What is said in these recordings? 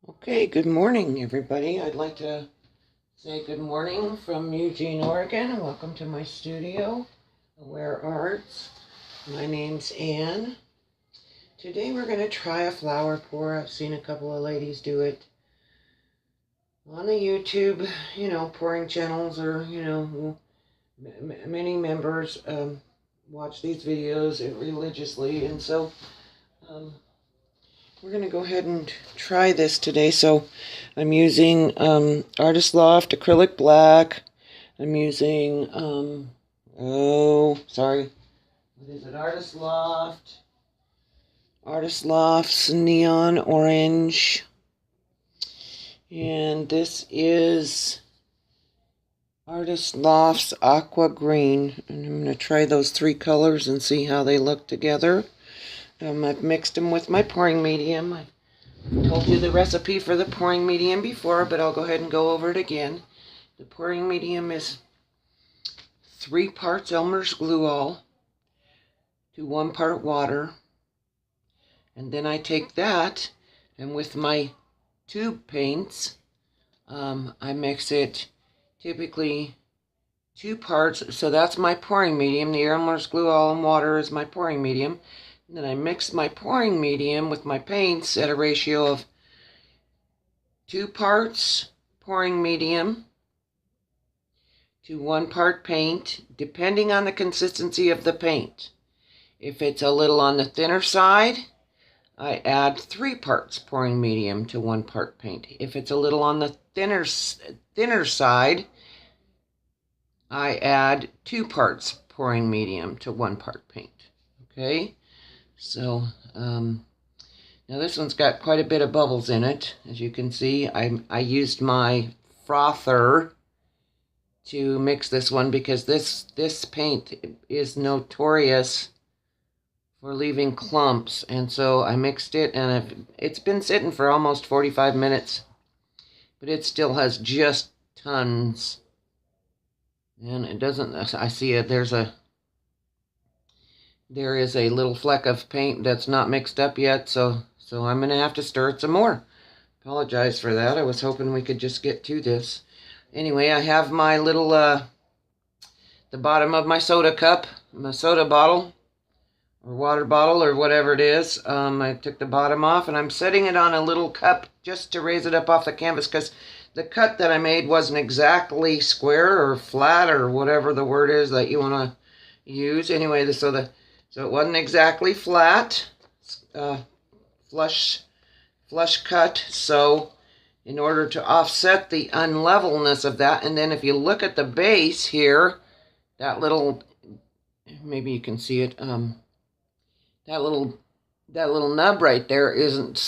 Okay, good morning, everybody. I'd like to say good morning from Eugene, Oregon, and welcome to my studio, Aware Arts. My name's Anne. Today we're going to try a flower pour. I've seen a couple of ladies do it on the YouTube, pouring channels, or, many members watch these videos religiously, and so um, we're going to go ahead and try this today. So I'm using Artist Loft acrylic black. I'm using, what is it? Artist Loft's neon orange. And this is Artist Loft's aqua green. And I'm going to try those three colors and see how they look together. I've mixed them with my pouring medium. I told you the recipe for the pouring medium before, but I'll go ahead and go over it again. The pouring medium is 3 parts Elmer's glue all to 1 part water. And then I take that, and with my tube paints, I mix it typically 2 parts. So that's my pouring medium. The Elmer's glue all and water is my pouring medium. And then I mix my pouring medium with my paints at a ratio of 2 parts pouring medium to 1 part paint, depending on the consistency of the paint. If it's a little on the thinner side, I add 3 parts pouring medium to 1 part paint. If it's a little on the thinner side, I add 2 parts pouring medium to 1 part paint. Okay, so now this one's got quite a bit of bubbles in it. As you can see, I used my frother to mix this one because this paint is notorious for leaving clumps, and so I mixed it, and it's been sitting for almost 45 minutes, but it still has just tons. And it doesn't, I see it, there is a little fleck of paint that's not mixed up yet, so I'm gonna have to stir it some more. Apologize for that. I was hoping we could just get to this. Anyway, I have my little the bottom of my soda cup, my soda bottle or water bottle or whatever it is. I took the bottom off, and I'm setting it on a little cup just to raise it up off the canvas, because the cut that I made wasn't exactly square or flat or whatever the word is that you want to use. Anyway, so it wasn't exactly flat, flush cut. So in order to offset the unlevelness of that, and then if you look at the base here, that little, maybe you can see it, that little nub right there isn't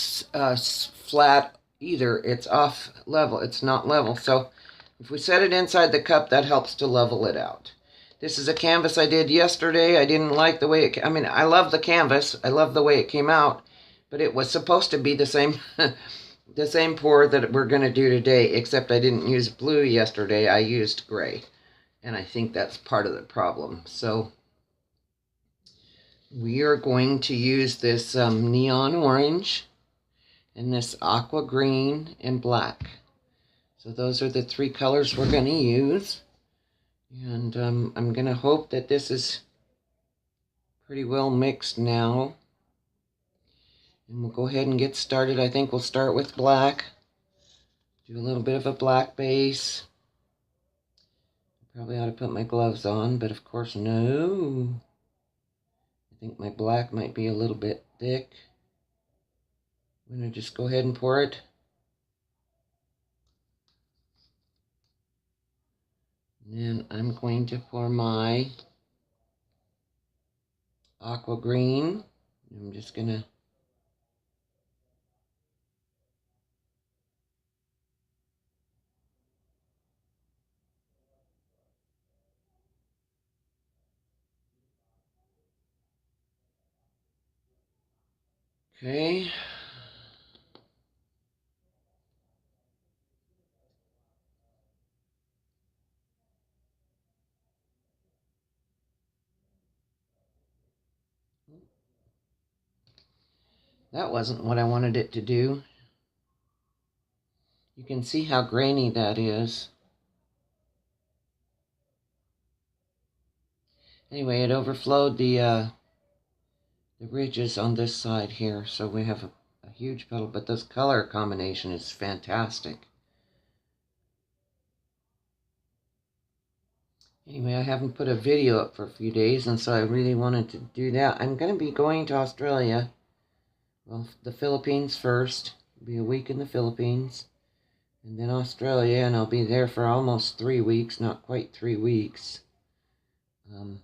flat either. It's off level. It's not level. So if we set it inside the cup, that helps to level it out. This is a canvas I did yesterday. I didn't like the way it, I mean, I love the canvas. I love the way it came out, but it was supposed to be the same the same pour that we're going to do today, except I didn't use blue yesterday. I used gray, and I think that's part of the problem. So we are going to use this neon orange and this aqua green and black. So those are the 3 colors we're going to use. And I'm going to hope that this is pretty well mixed now. And we'll go ahead and get started. I think we'll start with black. Do a little bit of a black base. Probably ought to put my gloves on, but of course no. I think my black might be a little bit thick. I'm going to just go ahead and pour it. And then I'm going to pour my aqua green. I'm just going to okay. That wasn't what I wanted it to do. You can see how grainy that is. Anyway, it overflowed the ridges on this side here, so we have a huge petal, but this color combination is fantastic. Anyway, I haven't put a video up for a few days, and so I really wanted to do that. I'm going to be going to Australia. Well, the Philippines first. It'll be a week in the Philippines. And then Australia, and I'll be there for almost 3 weeks, not quite 3 weeks. And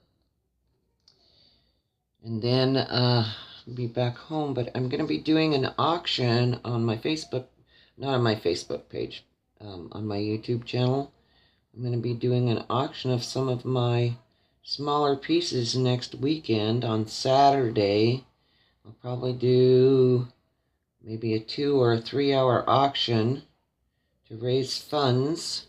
then I'll be back home, but I'm going to be doing an auction on my Facebook, not on my Facebook page, on my YouTube channel. I'm going to be doing an auction of some of my smaller pieces next weekend on Saturday. I'll probably do maybe a 2 or 3 hour auction to raise funds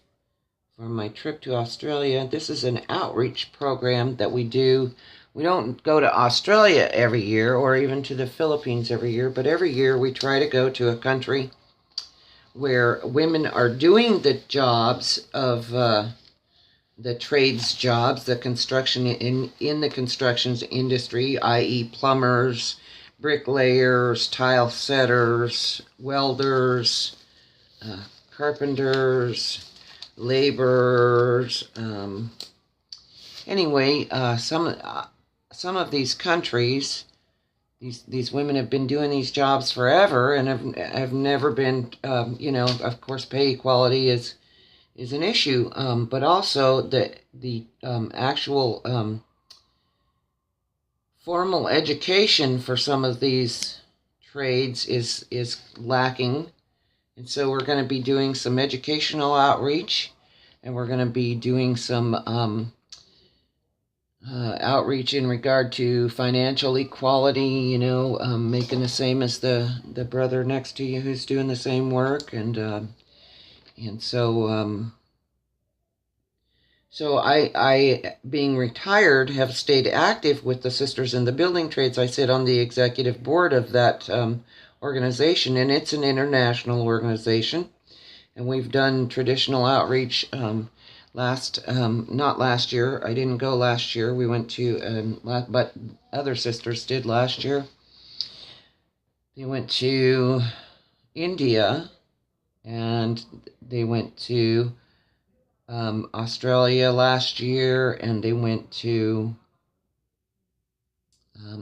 for my trip to Australia. This is an outreach program that we do. We don't go to Australia every year or even to the Philippines every year, but every year we try to go to a country where women are doing the jobs of the trades jobs, the construction in the construction industry, i.e. plumbers, bricklayers, tile setters, welders, carpenters, laborers. Anyway, some of these countries, these women have been doing these jobs forever and have never been, of course, pay equality is an issue, but also the actual formal education for some of these trades is lacking. And so we're going to be doing some educational outreach, and we're going to be doing some outreach in regard to financial equality, making the same as the brother next to you who's doing the same work. And so I, being retired, have stayed active with the Sisters in the Building Trades. I sit on the executive board of that organization, and it's an international organization. And we've done traditional outreach not last year. I didn't go last year. We went to, but other sisters did last year. They went to India, and they went to Australia last year, and they went to, I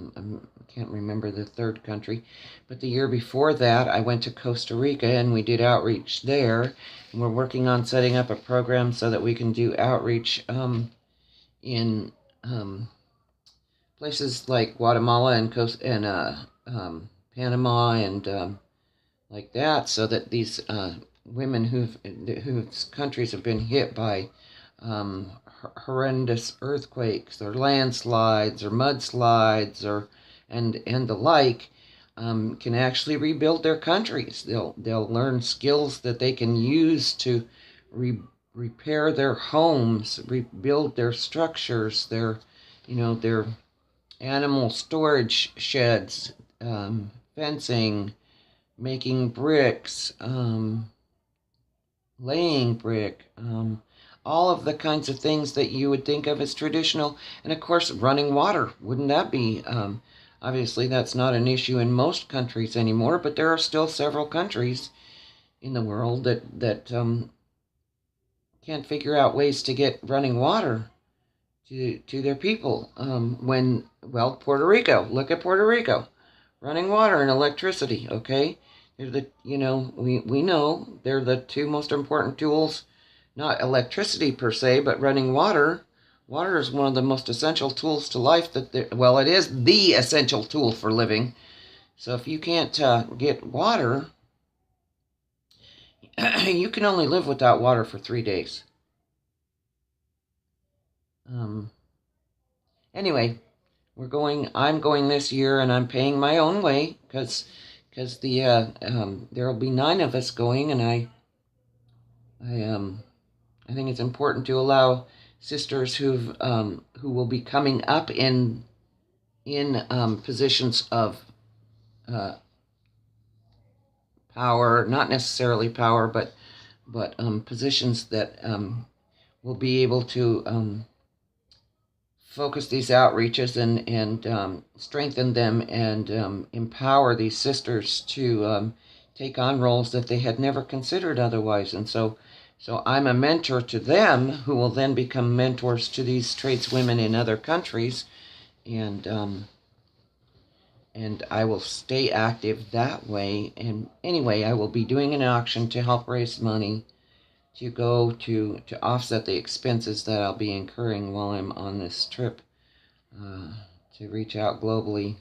can't remember the third country, but the year before that, I went to Costa Rica, and we did outreach there. And we're working on setting up a program so that we can do outreach in places like Guatemala and Panama and like that, so that these women whose countries have been hit by horrendous earthquakes or landslides or mudslides and the like can actually rebuild their countries. They'll learn skills that they can use to repair their homes, rebuild their structures, their animal storage sheds, fencing, making bricks, laying brick, all of the kinds of things that you would think of as traditional. And of course, running water. Wouldn't that be? Obviously, that's not an issue in most countries anymore, but there are still several countries in the world that can't figure out ways to get running water to their people. Puerto Rico. Look at Puerto Rico. Running water and electricity, okay? They're we know they're the two most important tools, not electricity per se, but running water. Water is one of the most essential tools to life it is the essential tool for living. So if you can't get water, you can only live without water for 3 days. Anyway, I'm going this year, and I'm paying my own way because there'll be 9 of us going, and I think it's important to allow sisters who will be coming up in positions of power, not necessarily power, but but positions that will be able to focus these outreaches and strengthen them and empower these sisters to take on roles that they had never considered otherwise. And so I'm a mentor to them, who will then become mentors to these tradeswomen in other countries, and I will stay active that way. And anyway, I will be doing an auction to help raise money to go to offset the expenses that I'll be incurring while I'm on this trip to reach out globally.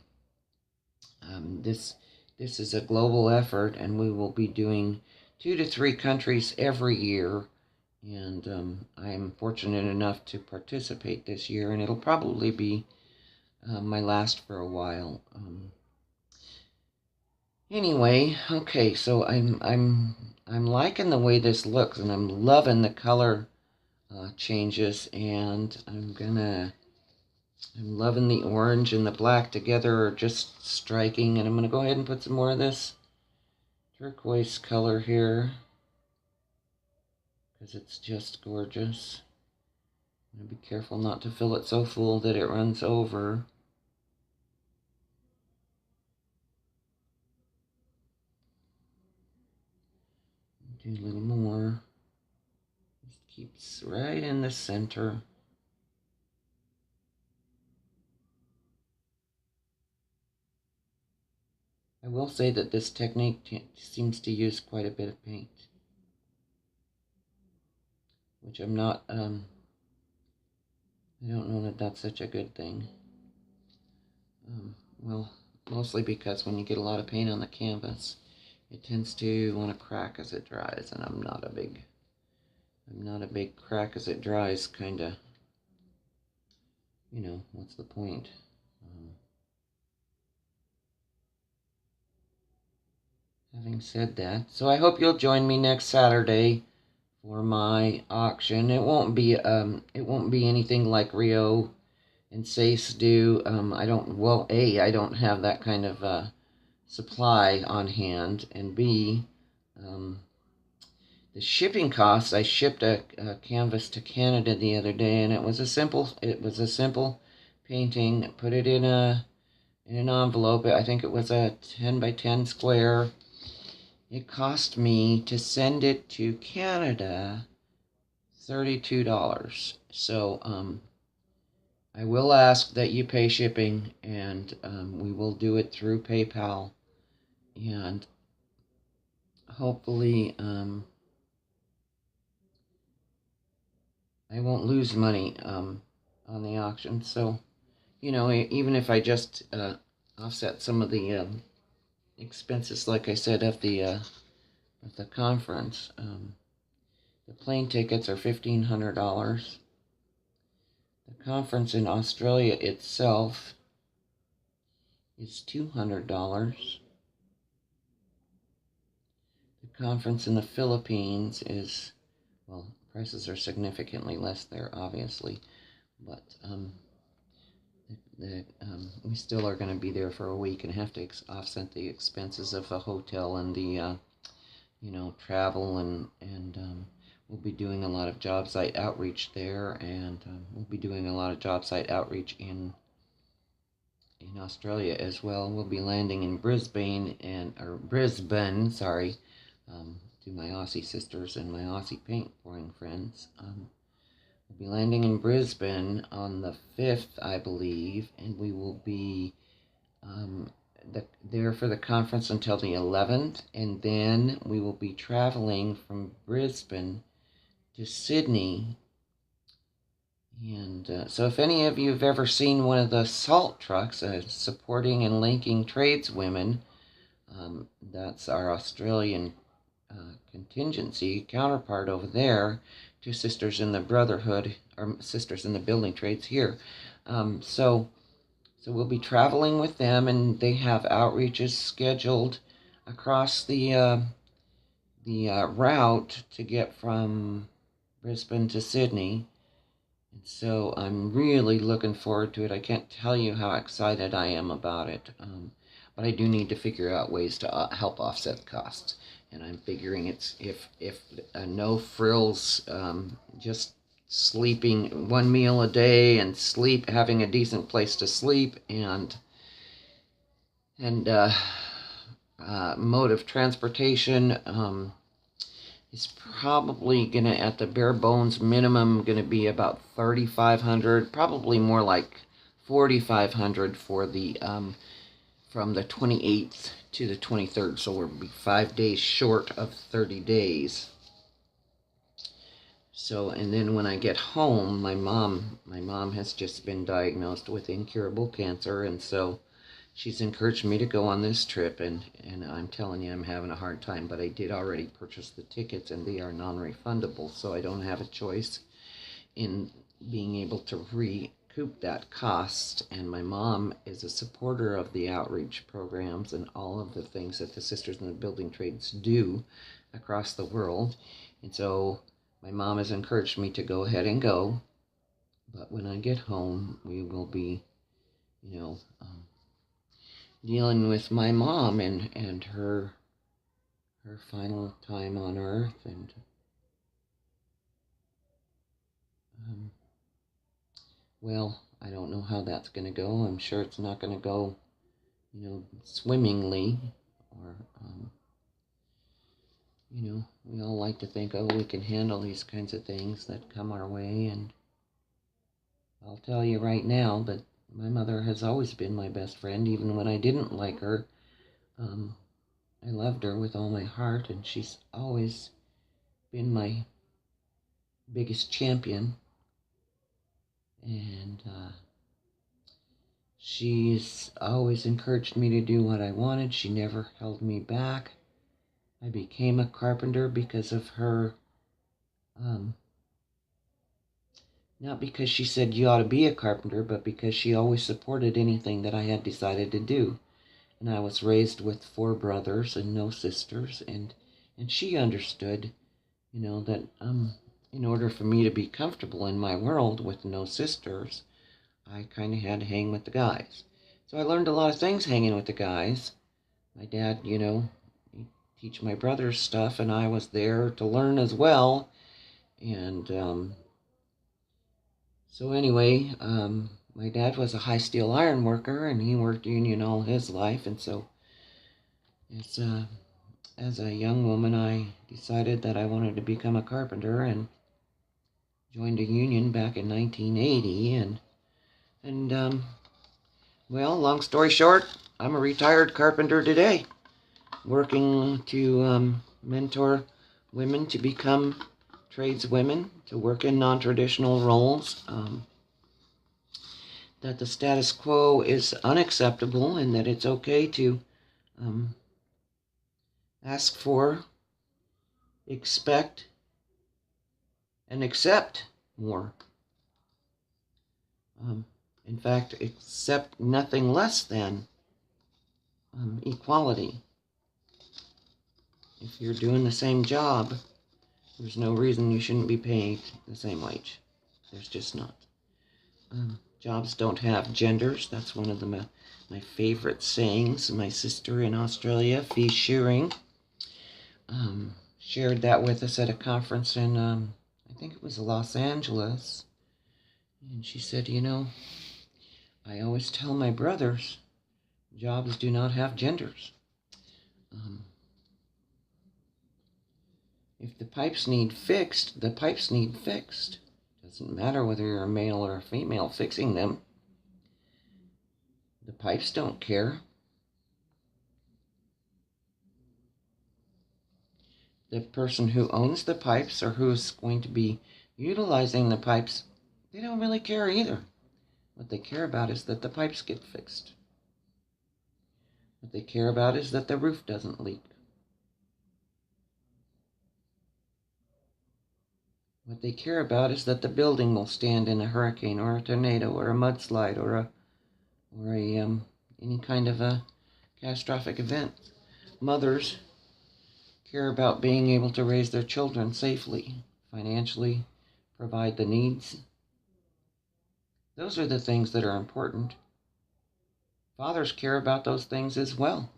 This is a global effort, and we will be doing 2 to 3 countries every year. And I am fortunate enough to participate this year, and it'll probably be my last for a while. Anyway, okay, so I'm liking the way this looks, and I'm loving the color changes, and I'm loving the orange and the black together are just striking, and I'm gonna go ahead and put some more of this turquoise color here because it's just gorgeous. I'm gonna be careful not to fill it so full that it runs over. Do a little more. Just keeps right in the center. I will say that this technique seems to use quite a bit of paint, which I'm not, I don't know that that's such a good thing. Well, mostly because when you get a lot of paint on the canvas, it tends to want to crack as it dries, and I'm not a big crack as it dries kind of, what's the point? Having said that, so I hope you'll join me next Saturday for my auction. It won't be anything like Rio and Sace do. I don't have that kind of supply on hand, and B, the shipping costs. I shipped a canvas to Canada the other day, and it was a simple painting. Put it in an envelope. I think it was a 10 by 10 square. It cost me to send it to Canada $32. So I will ask that you pay shipping, and we will do it through PayPal, and hopefully I won't lose money on the auction. So, even if I just offset some of the expenses, like I said, of the conference. The plane tickets are $1,500. The conference in Australia itself is $200. The conference in the Philippines is, well, prices are significantly less there, obviously, but we still are going to be there for a week and have to offset the expenses of the hotel and the travel, and we'll be doing a lot of job site outreach there, and we'll be doing a lot of job site outreach in Australia as well. We'll be landing in Brisbane, to my Aussie sisters and my Aussie paint pouring friends. We'll be landing in Brisbane on the 5th, I believe, and we will be there for the conference until the 11th, and then we will be traveling from Brisbane to Sydney. And so if any of you have ever seen one of the salt trucks supporting and linking tradeswomen, that's our Australian contingency counterpart over there to Sisters in the Brotherhood, or Sisters in the Building Trades here. So we'll be traveling with them, and they have outreaches scheduled across the route to get from Brisbane to Sydney. And so I'm really looking forward to it. I can't tell you how excited I am about it. But I do need to figure out ways to help offset the costs. and I'm figuring it's if no frills, just sleeping one meal a day and having a decent place to sleep, and mode of transportation, is probably gonna, at the bare bones minimum, gonna be about 3,500, probably more like 4,500 for the from the 28th to the 23rd. So we'll be 5 days short of 30 days. So, and then when I get home, my mom has just been diagnosed with incurable cancer, and so she's encouraged me to go on this trip, and I'm telling you, I'm having a hard time, but I did already purchase the tickets, and they are non-refundable, so I don't have a choice in being able to recoup that cost. And my mom is a supporter of the outreach programs and all of the things that the Sisters in the Building Trades do across the world, and so my mom has encouraged me to go ahead and go, but when I get home, we will be, dealing with my mom and her final time on earth, and well, I don't know how that's going to go. I'm sure it's not going to go, swimmingly, or we all like to think, oh, we can handle these kinds of things that come our way, and I'll tell you right now that my mother has always been my best friend, even when I didn't like her. I loved her with all my heart, and she's always been my biggest champion. And she's always encouraged me to do what I wanted. She never held me back. I became a carpenter because of her. Not because she said you ought to be a carpenter, but because she always supported anything that I had decided to do. And I was raised with 4 brothers and no sisters, and she understood, that in order for me to be comfortable in my world with no sisters, I kind of had to hang with the guys. So I learned a lot of things hanging with the guys. My dad, he'd teach my brothers stuff, and I was there to learn as well. And so anyway, my dad was a high steel iron worker, and he worked union all his life. And so as a young woman, I decided that I wanted to become a carpenter, and joined a union back in 1980. And well, long story short, I'm a retired carpenter today, working to mentor women to become tradeswomen, to work in non-traditional roles, that the status quo is unacceptable, and that it's okay to ask for, expect, and accept more. In fact, accept nothing less than equality. If you're doing the same job, there's no reason you shouldn't be paid the same wage. There's just not. Jobs don't have genders. That's one of my favorite sayings. My sister in Australia, Fee Shearing, shared that with us at a conference in, I think it was Los Angeles. And she said, I always tell my brothers, jobs do not have genders. If the pipes need fixed, the pipes need fixed. Doesn't matter whether you're a male or a female fixing them. The pipes don't care. The person who owns the pipes, or who's going to be utilizing the pipes, they don't really care either. What they care about is that the pipes get fixed. What they care about is that the roof doesn't leak. What they care about is that the building will stand in a hurricane or a tornado or a mudslide or any kind of a catastrophic event. Mothers care about being able to raise their children safely, financially, provide the needs. Those are the things that are important. Fathers care about those things as well.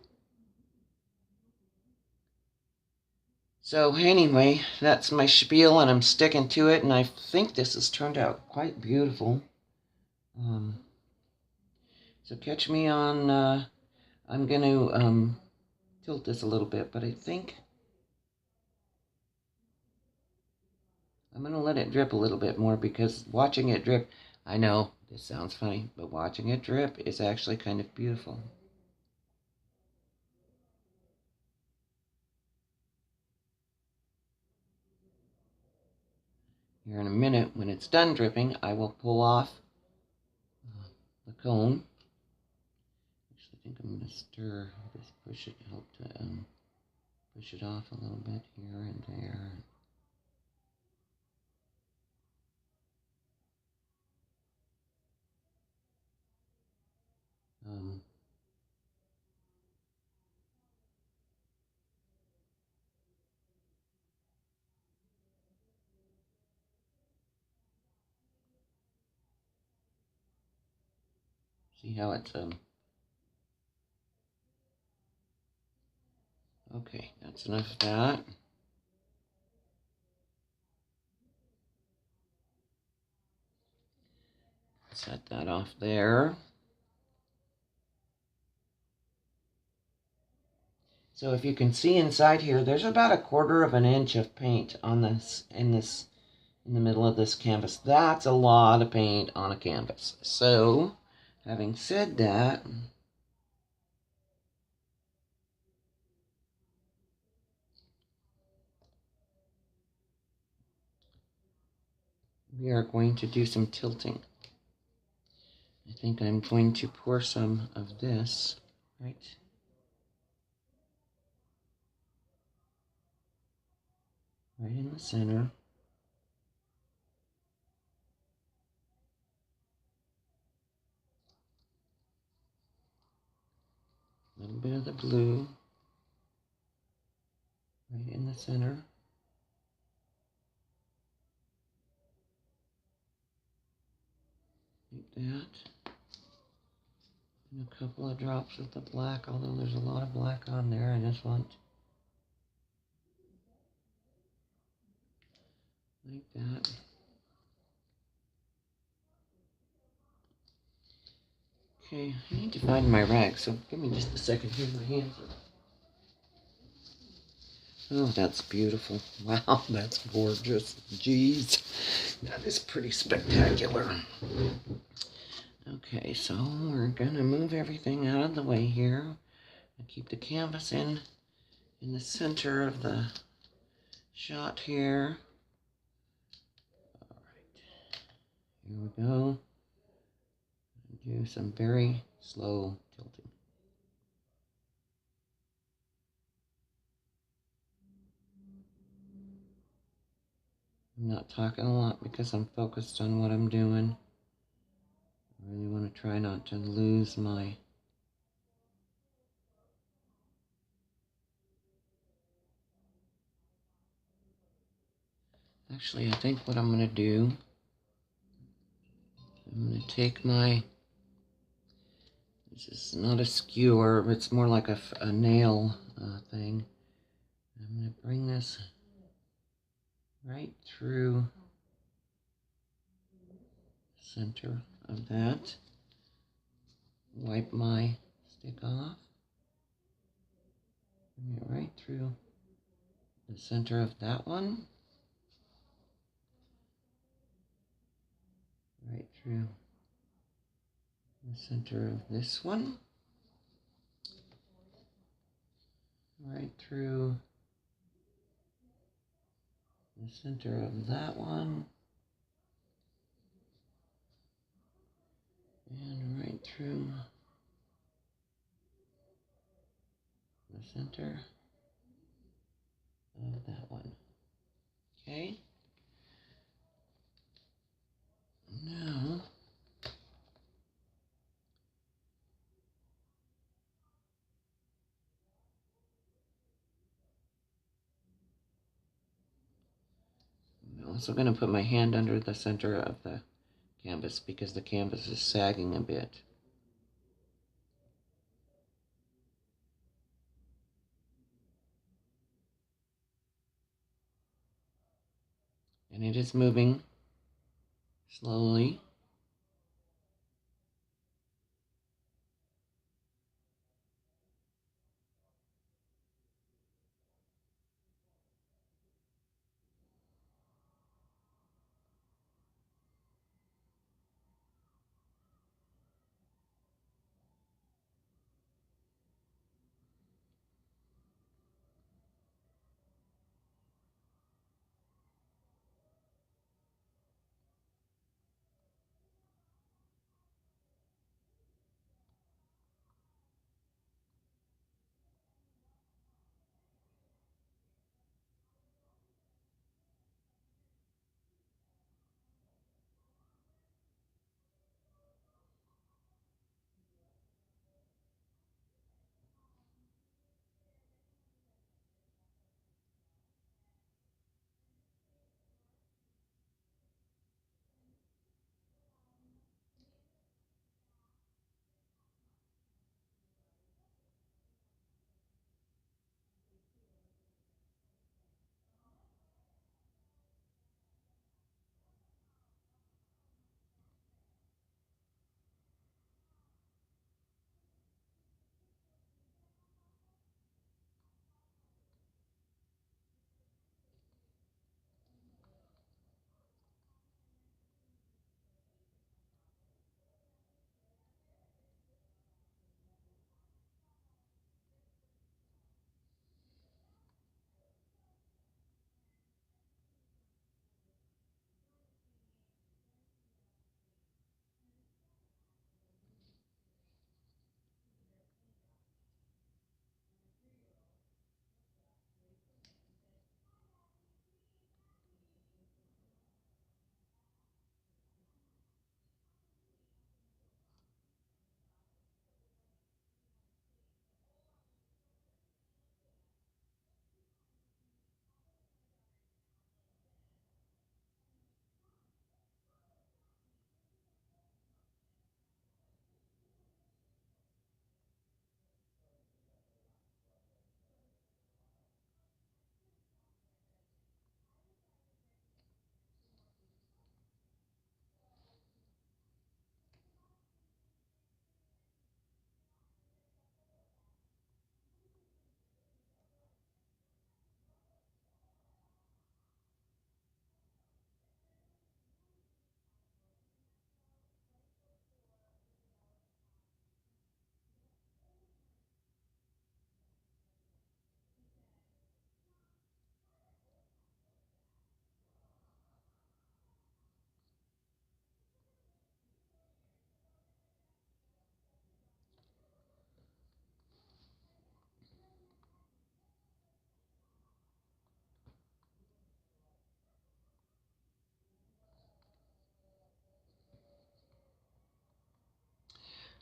So anyway, that's my spiel, and I'm sticking to it, and I think this has turned out quite beautiful. So catch me on, I'm going to tilt this a little bit, but I think I'm going to let it drip a little bit more, because watching it drip, I know this sounds funny, but watching it drip is actually kind of beautiful. Here in a minute, when it's done dripping, I will pull off the cone. Actually, I think I'm going to stir this, push it, help to push it off a little bit here and there. See how it's okay, that's enough of that. Set that off there. So if you can see inside here, there's about 1/4 of an inch of paint on this in the middle of this canvas. That's a lot of paint on a canvas. So, having said that, we are going to do some tilting. I think I'm going to pour some of this right in the center. A little bit of the blue right in the center. Like that. And a couple of drops of the black, although there's a lot of black on there. I just want like that. Okay, I need to find my rag, so give me just a second here. My hands are... Oh, that's beautiful. Wow, that's gorgeous. Jeez, that is pretty spectacular. Okay, so we're gonna move everything out of the way here and keep the canvas in the center of the shot here. All right, here we go. Do some very slow tilting. I'm not talking a lot because I'm focused on what I'm doing. I really want to try not to lose my... Actually, I think what I'm going to do, I'm going to take my... This is not a skewer, it's more like a nail thing. I'm going to bring this right through the center of that. Wipe my stick off. Bring it right through the center of that one. Right through the center of this one. Right through the center of that one. And right through the center of that one. Okay. Now, I'm also going to put my hand under the center of the canvas because the canvas is sagging a bit. And it is moving slowly.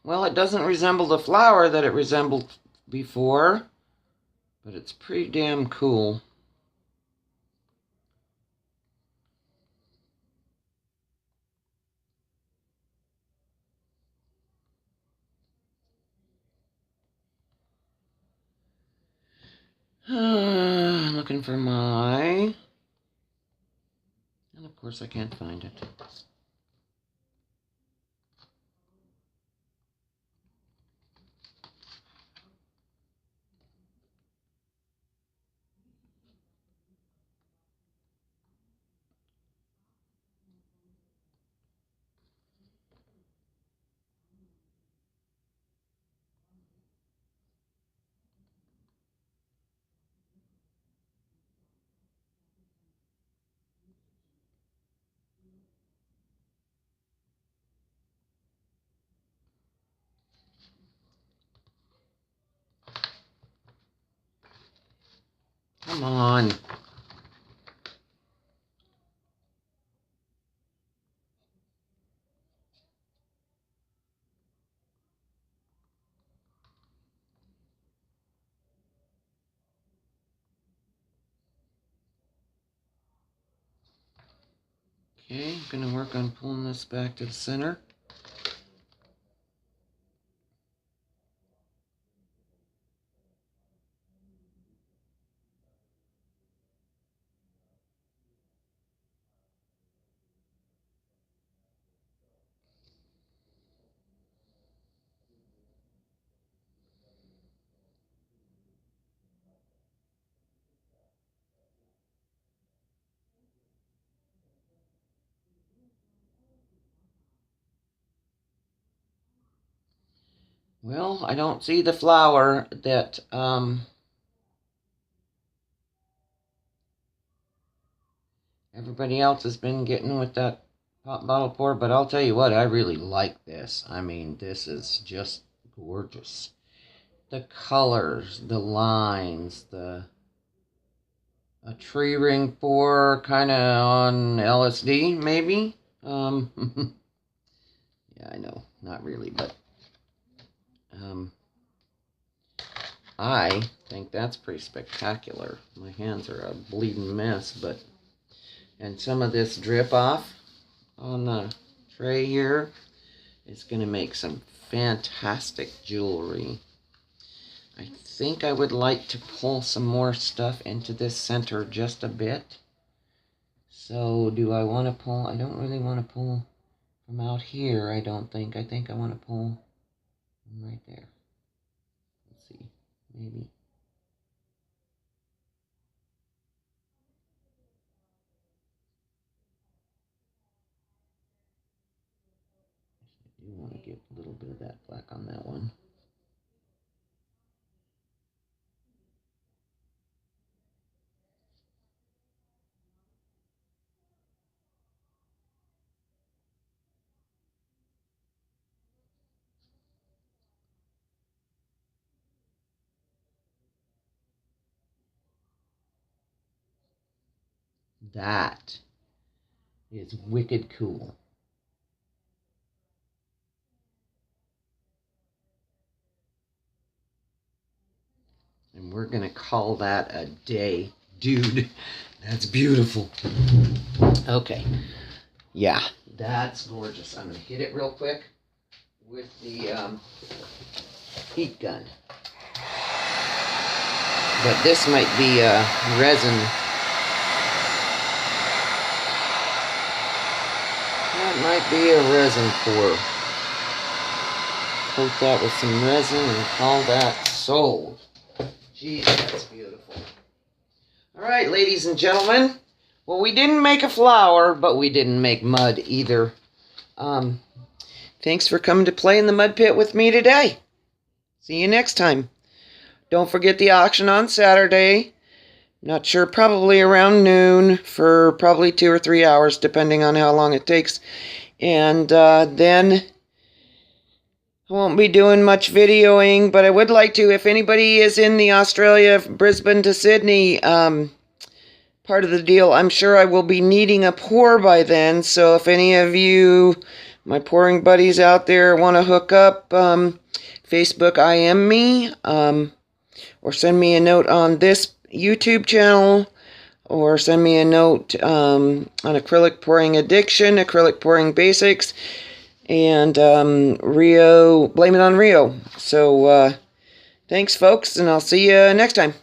Well, it doesn't resemble the flower that it resembled before, but it's pretty damn cool. Looking for my... And of course I can't find it. Come on. Okay, I'm going to work on pulling this back to the center. Well, I don't see the flower that, everybody else has been getting with that pop bottle pour, but I'll tell you what, I really like this. I mean, this is just gorgeous. The colors, the lines, a tree ring pour, kind of on LSD, maybe. Yeah, I know, not really, but I think that's pretty spectacular. My hands are a bleeding mess, but and some of this drip off on the tray here is going to make some fantastic jewelry. I think I would like to pull some more stuff into this center just a bit. So do I want to pull? I don't really want to pull from out here, I don't think. I think I want to pull from right there. Let's see, maybe. I do want to get a little bit of that black on that one. That is wicked cool. And we're going to call that a day. Dude, that's beautiful. Okay. Yeah, that's gorgeous. I'm going to hit it real quick with the heat gun. But this might be a resin. That might be a resin pour. Coat that with some resin and call that sold. Geez, that's beautiful. All right, ladies and gentlemen. Well, we didn't make a flower, but we didn't make mud either. Thanks for coming to play in the mud pit with me today. See you next time. Don't forget the auction on Saturday. Not sure, probably around noon for probably 2 or 3 hours, depending on how long it takes. And then I won't be doing much videoing, but I would like to, if anybody is in the Australia, Brisbane to Sydney part of the deal, I'm sure I will be needing a pour by then. So if any of you, my pouring buddies out there, want to hook up, Facebook IM me, or send me a note on this YouTube channel, or send me a note on acrylic pouring addiction, acrylic pouring basics, and Rio, blame it on Rio. So thanks folks, and I'll see you next time.